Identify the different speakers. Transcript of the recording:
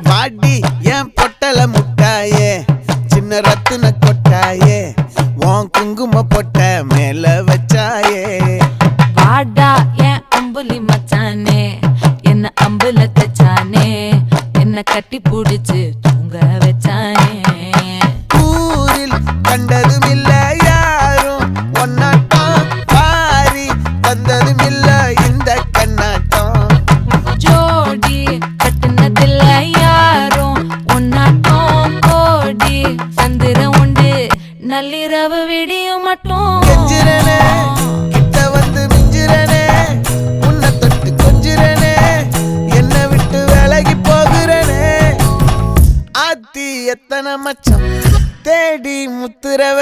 Speaker 1: பாடி என் பொட்டல முட்டாயே சின்ன ரத்தின கொட்டாயே உன் குங்கும பொட்ட மேல வச்சாயே
Speaker 2: வாடா என் அம்புலி மச்சானே என்ன அம்புல தச்சானே என்ன கட்டி புடிச்சு தூங்க வச்சானே
Speaker 1: ஊரில் கண்டதும் இல்ல யாரும் ஒன்னாட்டம் பாரி தந்ததும் இல்ல இந்த கண்ணாட்டம்
Speaker 2: ஜோடி கட்டுனதில்ல யாரும் ஒன்னாட்டம் கோடி சந்திரம் உண்டு நள்ளிரவு விடியும் மட்டும்
Speaker 1: கெஞ்சிரனே கிட்ட வந்து மிஞ்சிரனே உன்னை தொட்டு கொஞ்சிரனே என்ன விட்டு விலகி போகிறனே ஆத்தி எத்தனை மச்சம் தேடி முத்துரவ